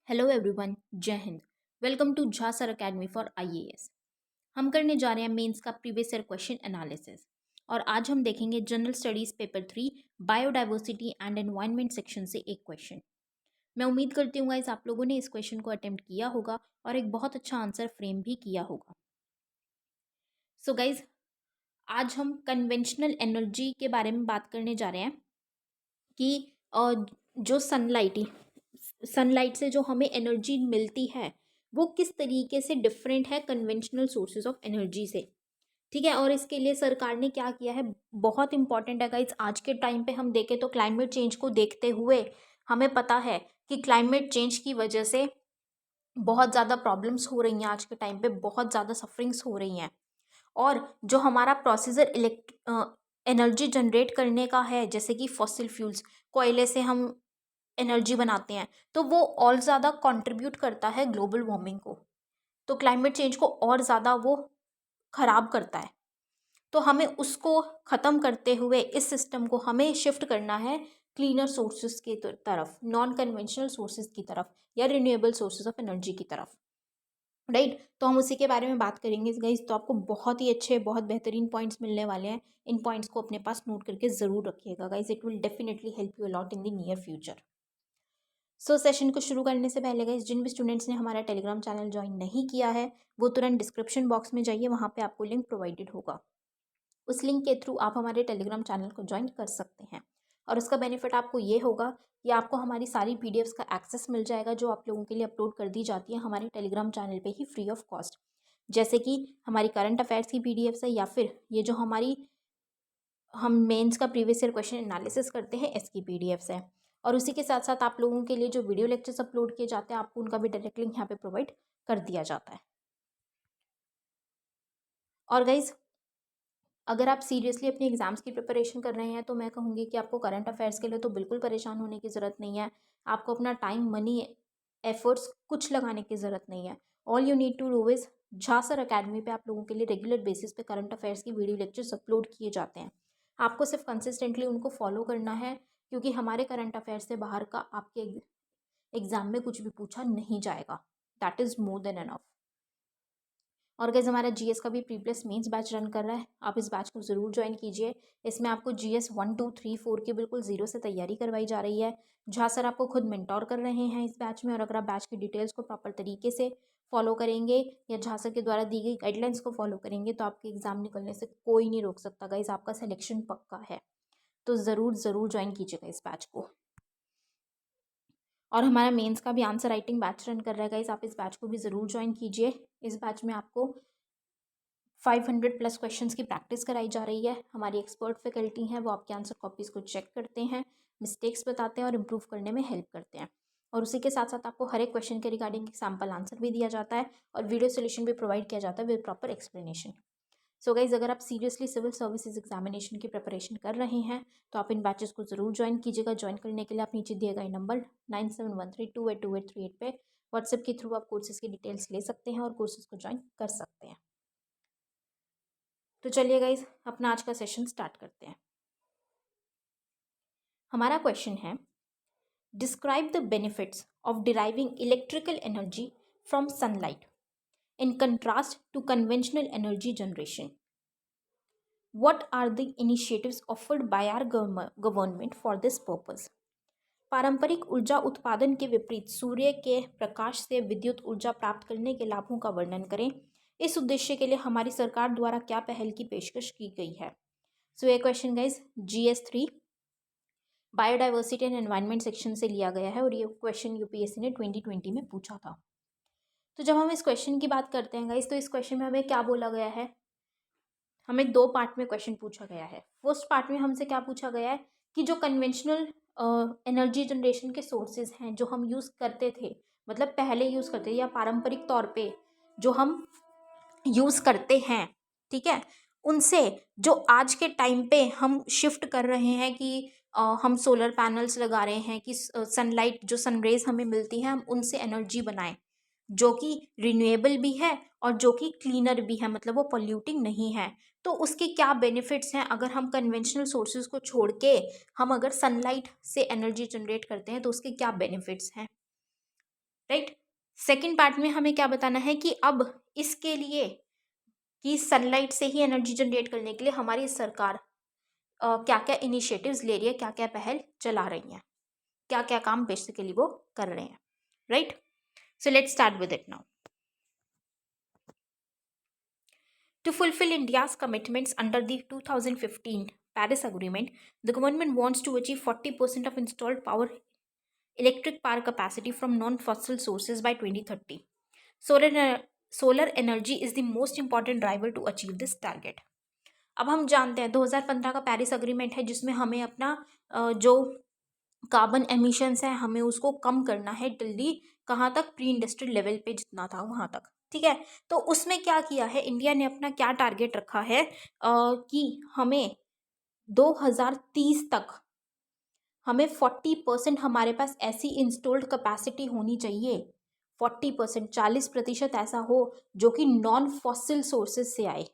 Hello everyone, जय हिंद। Welcome to Jha sir academy for IAS. हम करने जा रहे हैं मेंस का प्रीवियस ईयर क्वेश्चन एनालिसिस और आज हम देखेंगे general studies paper 3 biodiversity and environment section से एक क्वेश्चन। मैं उम्मीद करती हूँ गाइस आप लोगों ने इस क्वेश्चन को अटेम्प्ट किया होगा और एक बहुत अच्छा आंसर फ्रेम भी किया होगा। सो गाइज, आज हम कन्वेंशनल एनर्जी के बारे में बात करने जा रहे हैं कि जो सनलाइट से जो हमें एनर्जी मिलती है वो किस तरीके से डिफरेंट है कन्वेंशनल सोर्सेज ऑफ एनर्जी से। ठीक है, और इसके लिए सरकार ने क्या किया है, बहुत इंपॉर्टेंट है गाइज। आज के टाइम पे हम देखें तो क्लाइमेट चेंज को देखते हुए हमें पता है कि क्लाइमेट चेंज की वजह से बहुत ज़्यादा प्रॉब्लम्स हो रही हैं। आज के टाइम पे बहुत ज़्यादा सफरिंग्स हो रही हैं और जो हमारा प्रोसीजर एनर्जी जनरेट करने का है, जैसे कि फॉसिल फ्यूल्स, कोयले से हम एनर्जी बनाते हैं, तो वो और ज़्यादा कंट्रीब्यूट करता है ग्लोबल वार्मिंग को, तो क्लाइमेट चेंज को और ज़्यादा वो ख़राब करता है। तो हमें उसको ख़त्म करते हुए इस सिस्टम को हमें शिफ्ट करना है क्लीनर सोर्सेज की तरफ, नॉन कन्वेंशनल सोर्सेज की तरफ या रिन्यूएबल सोर्सेज ऑफ एनर्जी की तरफ। राइट, तो हम उसी के बारे में बात करेंगे गाइज। तो आपको बहुत ही अच्छे, बहुत बेहतरीन पॉइंट्स मिलने वाले हैं। इन पॉइंट्स को अपने पास नोट करके ज़रूर रखिएगा guys. It will definitely help you a lot in the near future. Session को शुरू करने से पहले गाइज, जिन भी स्टूडेंट्स ने हमारा टेलीग्राम चैनल ज्वाइन नहीं किया है वो तुरंत डिस्क्रिप्शन बॉक्स में जाइए, वहाँ पे आपको लिंक प्रोवाइडेड होगा। उस लिंक के थ्रू आप हमारे टेलीग्राम चैनल को ज्वाइन कर सकते हैं और उसका बेनिफिट आपको ये होगा कि आपको हमारी सारी पीडीएफ्स का एक्सेस मिल जाएगा जो आप लोगों के लिए अपलोड कर दी जाती है हमारे टेलीग्राम चैनल पे ही फ्री ऑफ कॉस्ट। जैसे कि हमारी करंट अफेयर्स की पीडीएफ्स है, या फिर ये जो हमारी हम मेंस का प्रीवियस ईयर क्वेश्चन एनालिसिस करते हैं इसकी पीडीएफ्स है। और उसी के साथ साथ आप लोगों के लिए जो वीडियो लेक्चर्स अपलोड किए जाते हैं आपको उनका भी डायरेक्ट लिंक यहाँ पे प्रोवाइड कर दिया जाता है। और गाइज, अगर आप सीरियसली अपनी एग्ज़ाम्स की प्रिपरेशन कर रहे हैं तो मैं कहूँगी कि आपको करंट अफेयर्स के लिए तो बिल्कुल परेशान होने की ज़रूरत नहीं है। आपको अपना टाइम, मनी, एफर्ट्स कुछ लगाने की ज़रूरत नहीं है। All you need to do is, Jha sir academy पे आप लोगों के लिए रेगुलर बेसिस पे करंट अफेयर्स की वीडियो लेक्चर्स अपलोड किए जाते हैं। आपको सिर्फ कंसिस्टेंटली उनको फॉलो करना है, क्योंकि हमारे करंट अफेयर्स से बाहर का आपके एग्ज़ाम में कुछ भी पूछा नहीं जाएगा। That is more than enough. और गाइस, हमारा जीएस का भी प्रीवियस मेंस बैच रन कर रहा है, आप इस बैच को ज़रूर ज्वाइन कीजिए। इसमें आपको जीएस 1 2 3 4 की बिल्कुल ज़ीरो से तैयारी करवाई जा रही है। जहाँ सर आपको खुद मेंटोर कर रहे हैं इस बैच में, और अगर आप बैच की डिटेल्स को प्रॉपर तरीके से फॉलो करेंगे या झा सर के द्वारा दी गई गाइडलाइंस को फॉलो करेंगे तो आपके एग्ज़ाम निकलने से कोई नहीं रोक सकता गाइस। आपका सिलेक्शन पक्का है, तो ज़रूर ज़रूर ज्वाइन कीजिएगा इस बैच को। और हमारा मेंस का भी आंसर राइटिंग बैच रन कर रहा है गाइस, आप इस बैच को भी ज़रूर ज्वाइन कीजिए। इस बैच में आपको 500 प्लस क्वेश्चंस की प्रैक्टिस कराई जा रही है। हमारी एक्सपर्ट फैकल्टी हैं, वो आपके आंसर कॉपीज़ को चेक करते हैं, मिस्टेक्स बताते हैं और इम्प्रूव करने में हेल्प करते हैं। और उसी के साथ साथ आपको हर एक क्वेश्चन के रिगार्डिंग सैम्पल आंसर भी दिया जाता है और वीडियो सोल्यूशन भी प्रोवाइड किया जाता है with proper explanation. So guys, अगर आप सीरियसली सिविल सर्विसेज एग्जामिनेशन की प्रिपरेशन कर रहे हैं तो आप इन बैचेस को ज़रूर ज्वाइन कीजिएगा। ज्वाइन करने के लिए आप नीचे दिए गए नंबर 9713282838 पे व्हाट्सएप के थ्रू आप कोर्सेज की डिटेल्स ले सकते हैं और कोर्सेज को ज्वाइन कर सकते हैं। तो चलिए गाइज, अपना आज का सेशन स्टार्ट करते हैं। हमारा क्वेश्चन है, describe the benefits of deriving electrical energy from sunlight in contrast to conventional energy generation. What are the initiatives offered by our government for this purpose. पारंपरिक ऊर्जा उत्पादन के विपरीत सूर्य के प्रकाश से विद्युत ऊर्जा प्राप्त करने के लाभों का वर्णन करें। इस उद्देश्य के लिए हमारी सरकार द्वारा क्या पहल की पेशकश की गई है। सो ये question guys GS 3 biodiversity and environment section से लिया गया है और ये क्वेश्चन यूपीएससी ने 2020 में पूछा था। तो जब हम इस क्वेश्चन की बात करते हैं गाइज, तो इस क्वेश्चन में हमें क्या बोला गया है, हमें दो पार्ट में क्वेश्चन पूछा गया है। फर्स्ट पार्ट में हमसे क्या पूछा गया है कि जो कन्वेंशनल एनर्जी जनरेशन के सोर्सेज हैं जो हम यूज़ करते थे, मतलब पहले यूज़ करते थे या पारंपरिक तौर पे जो हम यूज़ करते हैं, ठीक है, उनसे जो आज के टाइम पे हम शिफ्ट कर रहे हैं कि हम सोलर पैनल्स लगा रहे हैं कि सनलाइट जो सनरेज हमें मिलती है हम उनसे एनर्जी बनाएं जो कि रिन्यूएबल भी है और जो कि क्लीनर भी है, मतलब वो पोल्यूटिंग नहीं है। तो उसके क्या बेनिफिट्स हैं अगर हम कन्वेंशनल सोर्सेज को छोड़ के हम अगर सनलाइट से एनर्जी जनरेट करते हैं तो उसके क्या बेनिफिट्स हैं। राइट। सेकेंड पार्ट में हमें क्या बताना है कि अब इसके लिए कि सनलाइट से ही एनर्जी जनरेट करने के लिए हमारी सरकार क्या क्या इनिशिएटिव्स ले रही है, क्या क्या पहल चला रही हैं, क्या क्या काम बेसिकली वो कर रहे हैं। Right, so let's start with it now. To fulfill India's commitments under the 2015 Paris Agreement, the government wants to achieve 40% of installed electric power capacity from non-fossil sources by 2030. Solar, solar energy is the most important driver to achieve this target. अब हम जानते हैं 2015 का Paris agreement है जिसमें हमें अपना जो कार्बन एमिशंस है हमें उसको कम करना है टिल कहाँ तक, प्री इंडस्ट्रियल लेवल पे जितना था वहाँ तक। ठीक है, तो उसमें क्या किया है इंडिया ने, अपना क्या टारगेट रखा है कि हमें 2030 तक हमें 40% हमारे पास ऐसी इंस्टॉल्ड कैपेसिटी होनी चाहिए, 40%, 40% ऐसा हो जो कि नॉन फॉसिल सोर्सेज से आए।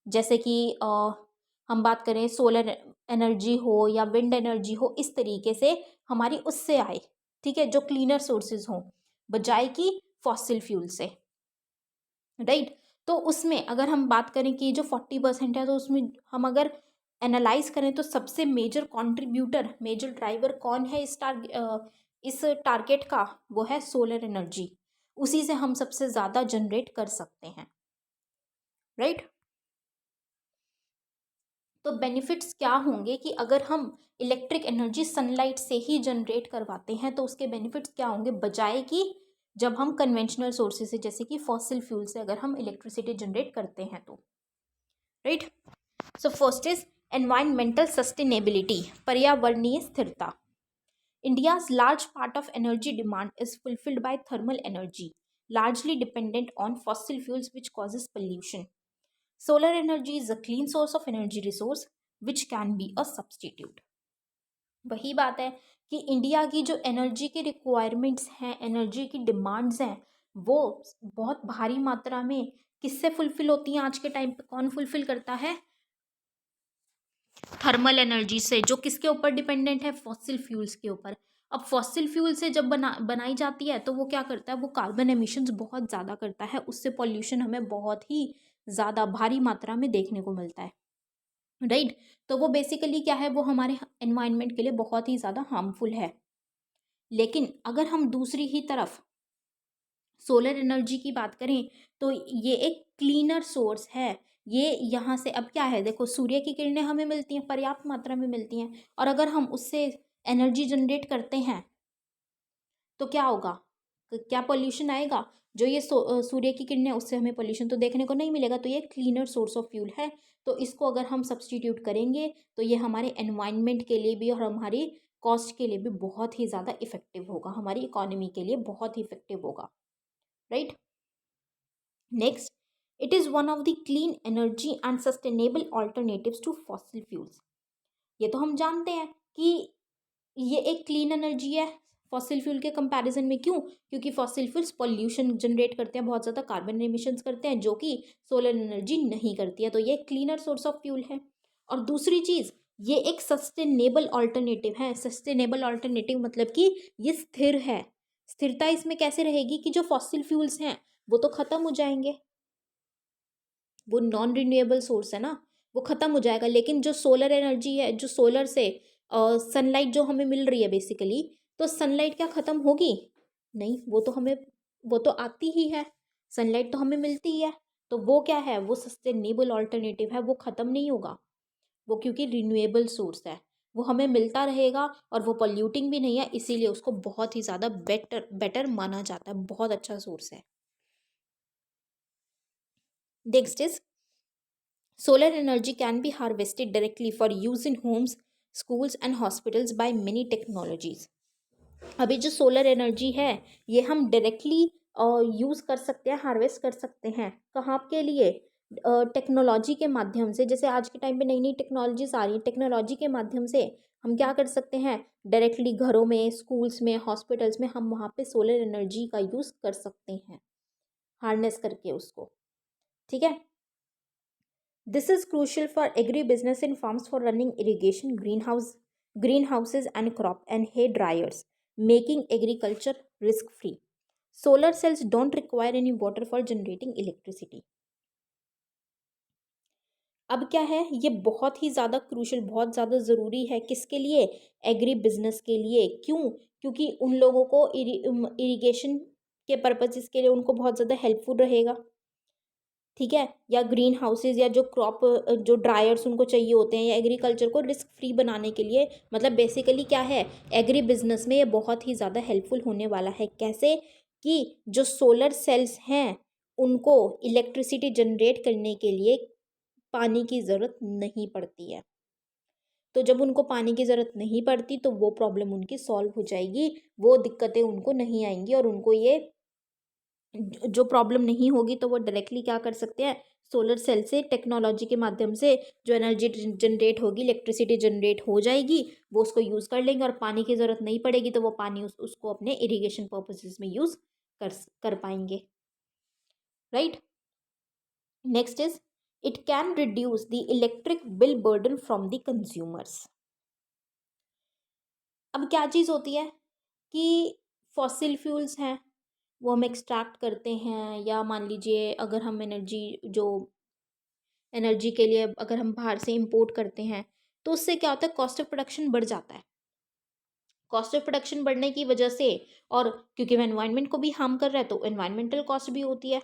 जैसे कि हम बात करें सोलर एनर्जी हो या विंड एनर्जी हो, इस तरीके से हमारी उससे आए। ठीक है, जो क्लीनर सोर्सेज हों बजाय कि फॉसिल फ्यूल से। राइट, तो उसमें अगर हम बात करें कि जो 40% है तो उसमें हम अगर एनालाइज करें तो सबसे मेजर कंट्रीब्यूटर, मेजर ड्राइवर कौन है इस टारगेट का, वो है सोलर एनर्जी। उसी से हम सबसे ज़्यादा जनरेट कर सकते हैं। राइट, तो बेनिफिट्स क्या होंगे कि अगर हम इलेक्ट्रिक एनर्जी सनलाइट से ही जनरेट करवाते हैं तो उसके बेनिफिट्स क्या होंगे, बजाय कि जब हम कन्वेंशनल सोर्सेज से जैसे कि फॉसिल फ्यूल से अगर हम इलेक्ट्रिसिटी जनरेट करते हैं तो। Right, so first is environmental sustainability, पर्यावरणीय स्थिरता। India's large part of energy demand is fulfilled by thermal energy, largely dependent on fossil fuels which causes pollution. Solar energy is a clean source of energy resource which can be a substitute. वही बात है कि India की जो energy की requirements हैं, energy की demands हैं, वो बहुत भारी मात्रा में किससे फुलफिल होती हैं आज के टाइम पे? कौन फुलफिल करता है? थर्मल एनर्जी से, जो किसके ऊपर डिपेंडेंट है? फॉसिल फ्यूल्स के ऊपर। अब फॉसिल फ्यूल से जब बनाई जाती है तो वो क्या करता है, वो कार्बन एमिशंस बहुत ज़्यादा करता है, उससे पॉल्यूशन हमें बहुत ही ज़्यादा भारी मात्रा में देखने को मिलता है। राइट, तो वो बेसिकली क्या है, वो हमारे एनवायरनमेंट के लिए बहुत ही ज़्यादा हार्मफुल है। लेकिन अगर हम दूसरी ही तरफ सोलर एनर्जी की बात करें तो ये एक क्लीनर सोर्स है। ये यहाँ से अब क्या है, देखो सूर्य की किरणें हमें मिलती हैं, पर्याप्त मात्रा में मिलती हैं, और अगर हम उससे एनर्जी जनरेट करते हैं तो क्या होगा, क्या पॉल्यूशन आएगा? जो ये सूर्य की किरणें, उससे हमें पॉल्यूशन तो देखने को नहीं मिलेगा। तो ये क्लीनर सोर्स ऑफ फ्यूल है, तो इसको अगर हम सब्सटीट्यूट करेंगे तो ये हमारे एनवायरनमेंट के लिए भी और हमारी कॉस्ट के लिए भी बहुत ही ज़्यादा इफेक्टिव होगा, हमारी इकोनॉमी के लिए बहुत ही इफेक्टिव होगा। Right, next, it is one of the clean energy and sustainable alternatives to fossil fuels. ये तो हम जानते हैं कि ये एक क्लीन एनर्जी है फॉसिल फ्यूल के कंपैरिजन में। क्यों? क्योंकि फॉसिल फ्यूल्स पॉल्यूशन जनरेट करते हैं, बहुत ज़्यादा कार्बन एमिशंस करते हैं, जो कि सोलर एनर्जी नहीं करती है। तो ये क्लीनर सोर्स ऑफ फ्यूल है। और दूसरी चीज़, ये एक सस्टेनेबल ऑल्टरनेटिव है। सस्टेनेबल ऑल्टरनेटिव मतलब कि ये स्थिर है। स्थिरता इसमें कैसे रहेगी कि जो फॉसिल फ्यूल्स हैं वो तो ख़त्म हो जाएंगे, वो नॉन रिन्यूएबल सोर्स है ना, वो ख़त्म हो जाएगा। लेकिन जो सोलर एनर्जी है, जो सोलर से सनलाइट जो हमें मिल रही है बेसिकली, तो सनलाइट क्या ख़त्म होगी? नहीं, वो तो हमें, वो तो आती ही है, सनलाइट तो हमें मिलती ही है। तो वो क्या है, वो सस्टेनेबल ऑल्टरनेटिव है, वो ख़त्म नहीं होगा। वो क्योंकि रिन्यूएबल सोर्स है, वो हमें मिलता रहेगा और वो पॉल्यूटिंग भी नहीं है, इसीलिए उसको बहुत ही ज़्यादा बेटर बेटर माना जाता है, बहुत अच्छा सोर्स है। Next is solar energy can be harvested directly for use in homes, schools and hospitals by many technologies. अभी जो सोलर एनर्जी है ये हम डायरेक्टली यूज़ कर सकते हैं, हार्वेस्ट कर सकते हैं। कहाँ के लिए? टेक्नोलॉजी के माध्यम से। जैसे आज के टाइम पे नई नई टेक्नोलॉजीज आ रही हैं, टेक्नोलॉजी के माध्यम से हम क्या कर सकते हैं, डायरेक्टली घरों में, स्कूल्स में, हॉस्पिटल्स में हम वहाँ पे सोलर एनर्जी का यूज़ कर सकते हैं, हार्नेस करके उसको। ठीक है, this is crucial for agribusiness in farms for running irrigation, greenhouses and crop and hay dryers, making agriculture risk free. Solar cells don't require any water for generating electricity. अब क्या है, ये बहुत ही ज़्यादा क्रूशल, बहुत ज़्यादा ज़रूरी है किसके लिए, एग्री बिजनेस के लिए। क्यों? क्योंकि उन लोगों को इरिगेशन के पर्पजेस के लिए उनको बहुत ज़्यादा हेल्पफुल रहेगा, ठीक है। या ग्रीन हाउसेज या जो क्रॉप जो ड्रायर्स उनको चाहिए होते हैं, या एग्रीकल्चर को रिस्क फ्री बनाने के लिए, मतलब बेसिकली क्या है, एग्री बिजनेस में ये बहुत ही ज़्यादा हेल्पफुल होने वाला है। कैसे? कि जो सोलर सेल्स हैं उनको इलेक्ट्रिसिटी जनरेट करने के लिए पानी की ज़रूरत नहीं पड़ती है। तो जब उनको पानी की ज़रूरत नहीं पड़ती तो वो प्रॉब्लम उनकी सॉल्व हो जाएगी, वो दिक्कतें उनको नहीं आएंगी, और उनको ये जो प्रॉब्लम नहीं होगी तो वो डायरेक्टली क्या कर सकते हैं, सोलर सेल से टेक्नोलॉजी के माध्यम से जो एनर्जी जनरेट होगी, इलेक्ट्रिसिटी जनरेट हो जाएगी, वो उसको यूज़ कर लेंगे और पानी की ज़रूरत नहीं पड़ेगी, तो वो पानी उसको अपने इरिगेशन पर्पसेस में यूज़ कर पाएंगे, right. Next is it can reduce the electric bill burden from the consumers. अब क्या चीज़ होती है कि फॉसिल फ्यूल्स हैं वो हम एक्सट्रैक्ट करते हैं, या मान लीजिए अगर हम एनर्जी के लिए अगर हम बाहर से इंपोर्ट करते हैं, तो उससे क्या होता है, कॉस्ट ऑफ प्रोडक्शन बढ़ जाता है। कॉस्ट ऑफ प्रोडक्शन बढ़ने की वजह से, और क्योंकि वो एनवायरनमेंट को भी हार्म कर रहा है तो एनवायरमेंटल कॉस्ट भी होती है।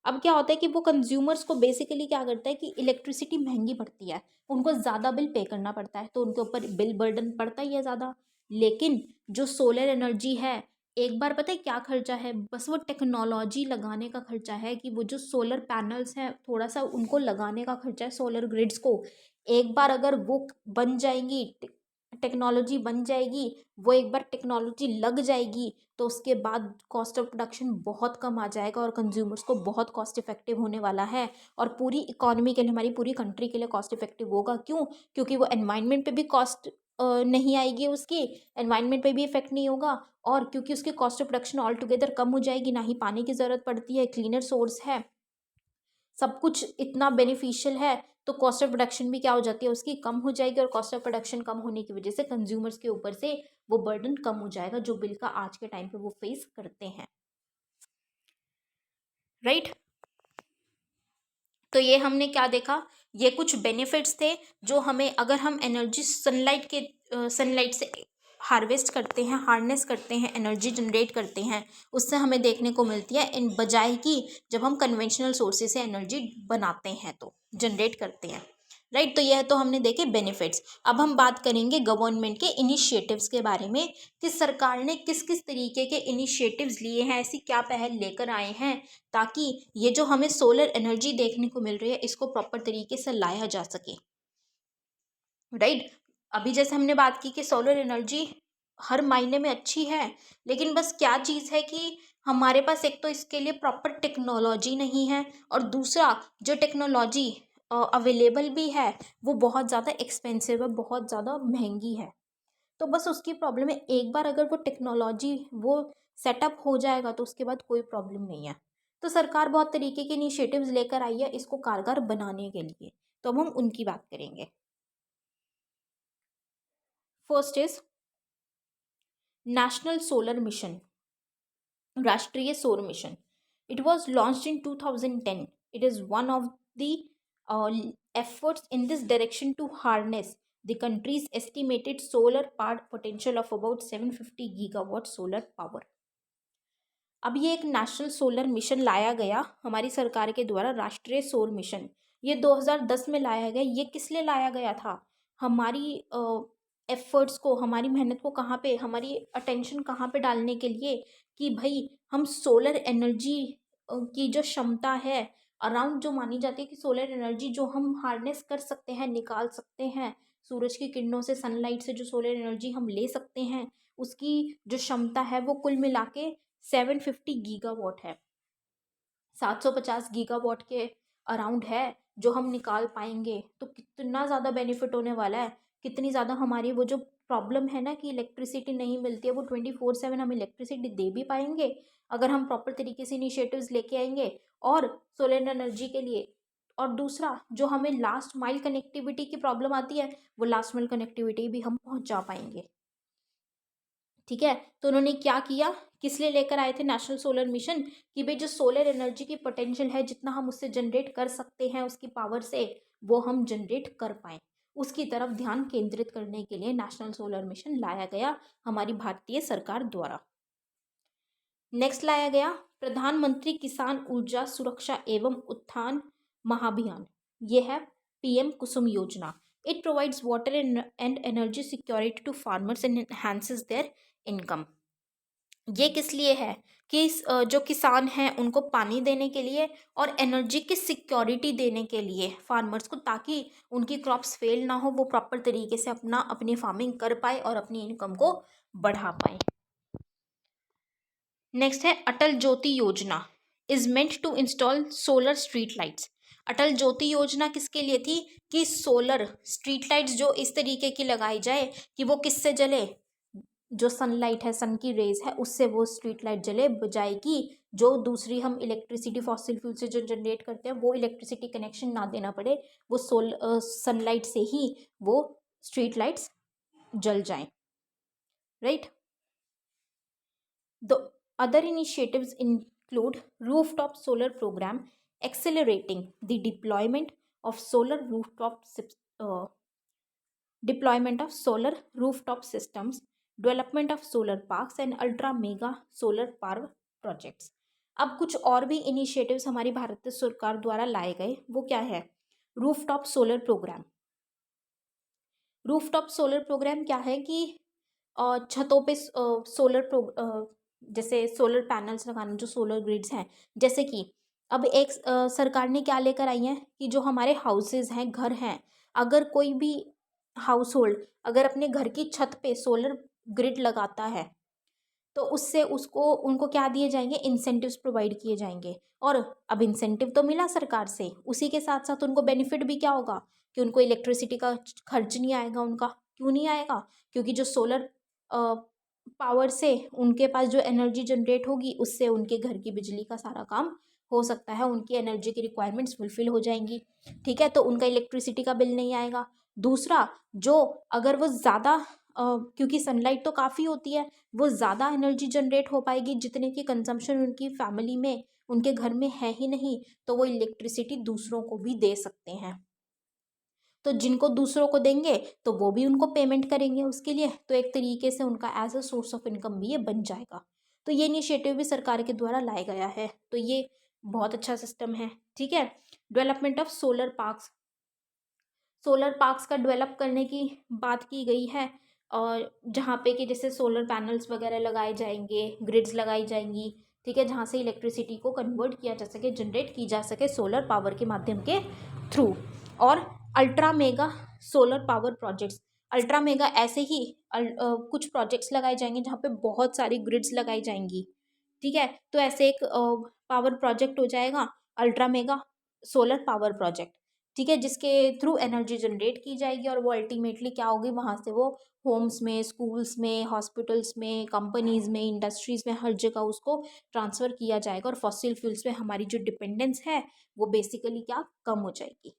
अब क्या होता है कि वो कंज्यूमर्स को बेसिकली क्या करता है कि इलेक्ट्रिसिटी महंगी पड़ती है, उनको ज़्यादा बिल पे करना पड़ता है, तो उनके ऊपर बिल बर्डन पड़ता ही है ज़्यादा। लेकिन जो सोलर एनर्जी है, एक बार पता है क्या खर्चा है, बस वो टेक्नोलॉजी लगाने का खर्चा है, कि वो जो सोलर पैनल्स हैं थोड़ा सा उनको लगाने का खर्चा है, सोलर ग्रिड्स को। एक बार अगर वो बन जाएंगी, टेक्नोलॉजी बन जाएगी, वो एक बार टेक्नोलॉजी लग जाएगी, तो उसके बाद कॉस्ट ऑफ प्रोडक्शन बहुत कम आ जाएगा और कंज्यूमर्स को बहुत कॉस्ट इफेक्टिव होने वाला है, और पूरी इकोनॉमी के लिए, हमारी पूरी कंट्री के लिए कॉस्ट इफेक्टिव होगा। क्यों? क्योंकि वो एनवायरनमेंट पे भी कॉस्ट नहीं आएगी, उसकी एनवायरनमेंट पे भी इफेक्ट नहीं होगा, और क्योंकि उसकी cost of production all together कम हो जाएगी, ना ही पानी की ज़रूरत पड़ती है, क्लीनर सोर्स है, सब कुछ इतना बेनिफिशियल है, तो कॉस्ट ऑफ प्रोडक्शन भी क्या हो जाती है उसकी, कम हो जाएगी, और कॉस्ट ऑफ प्रोडक्शन कम होने की वजह से कंज्यूमर्स के ऊपर से वो बर्डन कम हो जाएगा जो बिल का आज के टाइम पे वो फेस करते हैं, राइट। तो ये हमने क्या देखा, ये कुछ बेनिफिट्स थे जो हमें, अगर हम एनर्जी सनलाइट से हार्वेस्ट करते हैं, हार्नेस करते हैं, एनर्जी जनरेट करते हैं, उससे हमें देखने को मिलती है, इन बजाय कि जब हम कन्वेंशनल सोर्सेज से एनर्जी बनाते हैं तो जनरेट करते हैं, राइट। तो यह तो हमने देखे बेनिफिट्स। अब हम बात करेंगे गवर्नमेंट के इनिशिएटिव्स के बारे में, कि सरकार ने किस किस तरीके के इनिशिएटिव्स लिए हैं, ऐसी क्या पहल लेकर आए हैं, ताकि ये जो हमें सोलर एनर्जी देखने को मिल रही है इसको प्रॉपर तरीके से लाया जा सके, राइट। अभी जैसे हमने बात की कि सोलर एनर्जी हर मायने में अच्छी है, लेकिन बस क्या चीज़ है कि हमारे पास एक तो इसके लिए प्रॉपर टेक्नोलॉजी नहीं है, और दूसरा जो टेक्नोलॉजी अवेलेबल भी है वो बहुत ज़्यादा एक्सपेंसिव है, बहुत ज़्यादा महंगी है। तो बस उसकी प्रॉब्लम है, एक बार अगर वो टेक्नोलॉजी वो सेटअप हो जाएगा तो उसके बाद कोई प्रॉब्लम नहीं है। तो सरकार बहुत तरीके के इनिशिएटिव्स लेकर आई है इसको कारगर बनाने के लिए, तो अब हम उनकी बात करेंगे। First is national solar mission, राष्ट्रीय सौर mission. It was launched in 2010। It is one of the efforts in this direction to harness the country's estimated solar power potential of about 750 gigawatt solar power. अब ये एक national solar mission लाया गया हमारी सरकार के द्वारा, राष्ट्रीय सौर मिशन। ये 2010 में लाया गया। ये किस लिए लाया गया था? हमारी एफर्ट्स को, हमारी मेहनत को कहाँ पे, हमारी अटेंशन कहाँ पे डालने के लिए, कि भाई हम सोलर एनर्जी की जो क्षमता है अराउंड, जो मानी जाती है कि सोलर एनर्जी जो हम हार्नेस कर सकते हैं, निकाल सकते हैं, सूरज की किरणों से, सनलाइट से जो सोलर एनर्जी हम ले सकते हैं, उसकी जो क्षमता है वो कुल मिला के 750 गीगावाट है। 750 गीगावाट के अराउंड है जो हम निकाल पाएंगे, तो कितना ज़्यादा बेनिफिट होने वाला है, कितनी ज़्यादा हमारी वो जो प्रॉब्लम है ना कि इलेक्ट्रिसिटी नहीं मिलती है, वो 24/7 हम इलेक्ट्रिसिटी दे भी पाएंगे अगर हम प्रॉपर तरीके से इनिशिएटिव्स लेके आएंगे, और सोलर एनर्जी के लिए। और दूसरा, जो हमें लास्ट माइल कनेक्टिविटी की प्रॉब्लम आती है, वो लास्ट माइल कनेक्टिविटी भी हम पहुंचा पाएंगे, ठीक है। तो उन्होंने क्या किया किस लिए लेकर आए थे नेशनल सोलर मिशन, कि भाई जो सोलर एनर्जी की पोटेंशियल है, जितना हम उससे जनरेट कर सकते हैं उसकी पावर से, वो हम जनरेट कर पाएँ, उसकी तरफ ध्यान केंद्रित करने के लिए नेशनल सोलर मिशन लाया गया हमारी भारतीय सरकार द्वारा। नेक्स्ट लाया गया प्रधानमंत्री किसान ऊर्जा सुरक्षा एवं उत्थान महाभियान। ये है पीएम कुसुम योजना। It provides water and energy security to farmers and enhances their income. ये किस लिए है कि जो किसान हैं उनको पानी देने के लिए और एनर्जी की सिक्योरिटी देने के लिए फार्मर्स को, ताकि उनकी क्रॉप्स फेल ना हो, वो प्रॉपर तरीके से अपनी फार्मिंग कर पाए और अपनी इनकम को बढ़ा पाए। नेक्स्ट है अटल ज्योति योजना is meant to install solar street lights. Atal Jyoti योजना किसके लिए थी, कि सोलर स्ट्रीट लाइट्स जो इस तरीके की लगाई जाए कि वो किससे जले, जो सनलाइट है, सन की रेज है, उससे वो स्ट्रीट लाइट जले, बजाय कि जो दूसरी हम इलेक्ट्रिसिटी फॉसिल फ्यूल से जो जनरेट करते हैं वो इलेक्ट्रिसिटी कनेक्शन ना देना पड़े, वो सनलाइट से ही वो स्ट्रीट लाइट्स जल जाएं, right. The other initiatives include rooftop solar program accelerating the deployment of solar rooftop systems, development of solar parks and ultra mega solar power projects। अब कुछ और भी इनिशिएटिव्स हमारी भारत सरकार द्वारा लाए गए, वो क्या है, rooftop solar program. Rooftop solar program क्या है कि छतों पे जैसे सोलर पैनल्स लगाना, जो सोलर ग्रिड्स हैं, जैसे कि अब एक सरकार ने क्या लेकर आई है कि जो हमारे हाउसेज हैं, घर हैं, अगर कोई भी हाउस होल्ड अगर अपने घर की छत पे सोलर ग्रिड लगाता है तो उससे उसको उनको क्या दिए जाएंगे, इंसेंटिव्स प्रोवाइड किए जाएंगे। और अब इंसेंटिव तो मिला सरकार से, उसी के साथ साथ उनको बेनिफिट भी क्या होगा कि उनको इलेक्ट्रिसिटी का खर्च नहीं आएगा उनका। क्यों नहीं आएगा, क्योंकि जो सोलर पावर से उनके पास जो एनर्जी जनरेट होगी उससे उनके घर की बिजली का सारा काम हो सकता है, उनकी एनर्जी की रिक्वायरमेंट्स फुलफिल हो जाएंगी, ठीक है, तो उनका इलेक्ट्रिसिटी का बिल नहीं आएगा। दूसरा, जो अगर वो ज़्यादा क्योंकि सनलाइट तो काफ़ी होती है, वो ज़्यादा एनर्जी जनरेट हो पाएगी जितने की कंजम्पशन उनकी फैमिली में, उनके घर में है ही नहीं, तो वो इलेक्ट्रिसिटी दूसरों को भी दे सकते हैं। तो जिनको दूसरों को देंगे तो वो भी उनको पेमेंट करेंगे उसके लिए, तो एक तरीके से उनका as a source of income भी ये बन जाएगा। तो ये इनिशिएटिव भी सरकार के द्वारा लाया गया है, तो ये बहुत अच्छा सिस्टम है, ठीक है। Development of solar parks, solar parks का डेवलप करने की बात की गई है, और जहाँ पे कि जैसे सोलर पैनल्स वगैरह लगाए जाएंगे, ग्रिड्स लगाई जाएंगी, ठीक है, जहाँ से इलेक्ट्रिसिटी को कन्वर्ट किया जा सके, जनरेट की जा सके सोलर पावर के माध्यम के थ्रू। और ultra mega solar power projects, ultra mega ऐसे ही कुछ प्रोजेक्ट्स लगाए जाएंगे जहाँ पे बहुत सारी ग्रिड्स लगाई जाएंगी, ठीक है, तो ऐसे एक पावर प्रोजेक्ट हो जाएगा ultra mega solar power project, ठीक है, जिसके थ्रू एनर्जी जनरेट की जाएगी और वो अल्टीमेटली क्या होगी, वहाँ से वो होम्स में, स्कूल्स में, हॉस्पिटल्स में, कंपनीज में, इंडस्ट्रीज में, हर जगह उसको ट्रांसफ़र किया जाएगा और फॉसिल फ्यूल्स पे हमारी जो डिपेंडेंस है वो बेसिकली क्या कम हो जाएगी,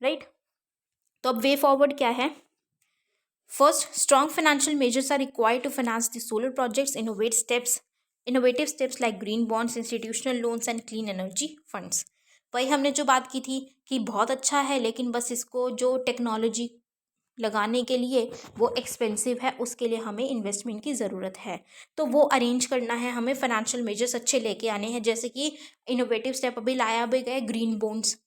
राइट। तो अब वे फॉरवर्ड क्या है, first, strong financial measures are required to finance the solar projects, innovative steps like green bonds, institutional loans and clean energy funds. वही हमने जो बात की थी कि बहुत अच्छा है, लेकिन बस इसको जो टेक्नोलॉजी लगाने के लिए वो एक्सपेंसिव है, उसके लिए हमें इन्वेस्टमेंट की ज़रूरत है, तो वो अरेंज करना है, हमें फाइनेंशियल मेजर्स अच्छे लेके आने हैं, जैसे कि इनोवेटिव स्टेप अभी लाया भी गए, ग्रीन बॉन्ड्स,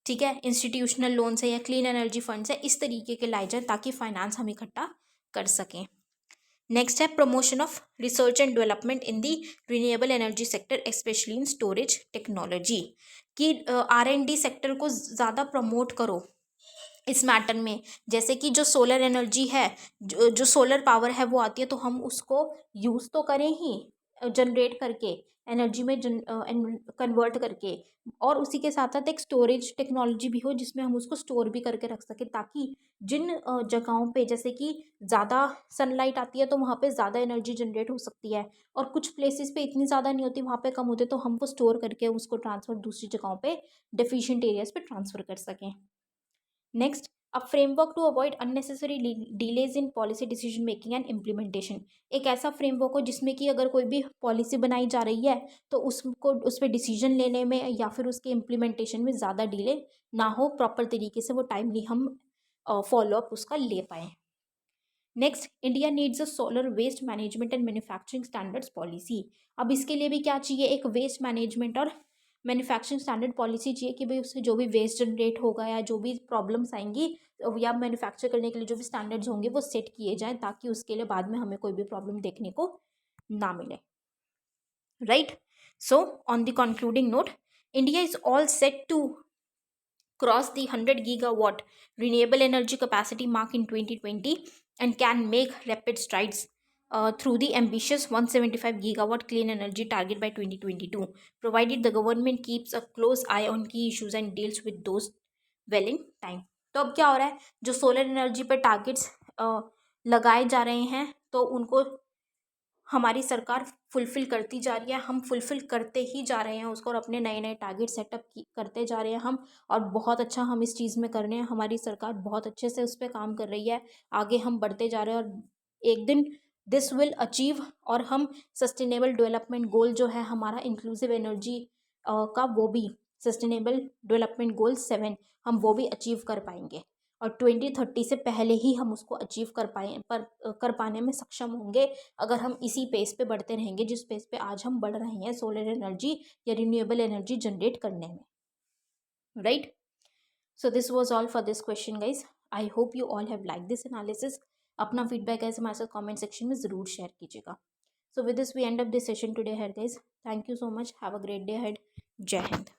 ठीक है, इंस्टीट्यूशनल लोन्स है या क्लीन एनर्जी फंड्स है, इस तरीके के लाए जाए ताकि फाइनेंस हम इकट्ठा कर सकें। नेक्स्ट है promotion of research and development in the renewable energy sector, specially in storage technology, कि R&D सेक्टर को ज़्यादा प्रमोट करो इस मैटर में। जैसे कि जो सोलर एनर्जी है, जो सोलर पावर है वो आती है, तो हम उसको यूज़ तो करें ही, जनरेट करके एनर्जी में कन्वर्ट करके, और उसी के साथ साथ एक स्टोरेज टेक्नोलॉजी भी हो जिसमें हम उसको स्टोर भी करके रख सकें, ताकि जिन जगहों पे जैसे कि ज़्यादा सनलाइट आती है तो वहाँ पे ज़्यादा एनर्जी जनरेट हो सकती है, और कुछ प्लेसेस पे इतनी ज़्यादा नहीं होती, वहाँ पे कम होते, तो हम वो स्टोर करके उसको ट्रांसफ़र दूसरी जगहों पे डेफिशिएंट एरियाज़ पे ट्रांसफ़र कर सकें। Next, a framework to avoid unnecessary delays in policy decision making and implementation. एक ऐसा फ्रेमवर्क हो जिसमें कि अगर कोई भी पॉलिसी बनाई जा रही है तो उसको उस पर डिसीजन लेने में या फिर उसके इम्प्लीमेंटेशन में ज़्यादा डिले ना हो, प्रॉपर तरीके से वो टाइमली हम फॉलोअप उसका ले पाएँ। Next, India needs a solar waste management and manufacturing standards policy. अब इसके लिए भी क्या चाहिए, एक वेस्ट मैनेजमेंट और मैन्युफैक्चरिंग स्टैंडर्ड पॉलिसी चाहिए कि भाई उससे जो भी वेस्ट जनरेट होगा या जो भी प्रॉब्लम्स आएंगी या मैन्युफैक्चर करने के लिए जो भी स्टैंडर्ड्स होंगे वो सेट किए जाएं, ताकि उसके लिए बाद में हमें कोई भी प्रॉब्लम देखने को ना मिले, right. So on the concluding note, India is all set to cross the 100 gigawatt renewable energy capacity mark in 2020 and can make rapid strides through the ambitious 175 gigawatt clean energy target by 2022, provided the government keeps a close eye on key issues and deals with those well in time। तो अब क्या हो रहा है, जो solar energy पर targets लगाए जा रहे हैं तो उनको हमारी सरकार फुलफ़िल करती जा रही है, हम फुलफ़िल करते ही जा रहे हैं उसको और अपने नए नए टारगेट सेटअप करते जा रहे हैं हम, और बहुत अच्छा हम इस चीज़ में कर रहे हैं। हमारी सरकार बहुत अच्छे से उस पर काम कर रही है, आगे हम बढ़ते जा रहे हैं और एक दिन दिस विल अचीव, और हम सस्टेनेबल डेवलपमेंट गोल जो है हमारा इंक्लूसिव एनर्जी का, वो भी सस्टेनेबल डेवलपमेंट गोल 7, हम वो भी अचीव कर पाएंगे और 2030 से पहले ही हम उसको अचीव कर पाने में सक्षम होंगे, अगर हम इसी पेस पे बढ़ते रहेंगे जिस पेस पे आज हम बढ़ रहे हैं सोलर एनर्जी या रिन्यूएबल एनर्जी जनरेट करने में, right. So this was all for this question guys. I hope you all have like this analysis. अपना फीडबैक है हमारे साथ कॉमेंट सेक्शन में ज़रूर शेयर कीजिएगा। So with this we end up this session today here guys. Thank you so much, have a great day ahead. जय हिंद।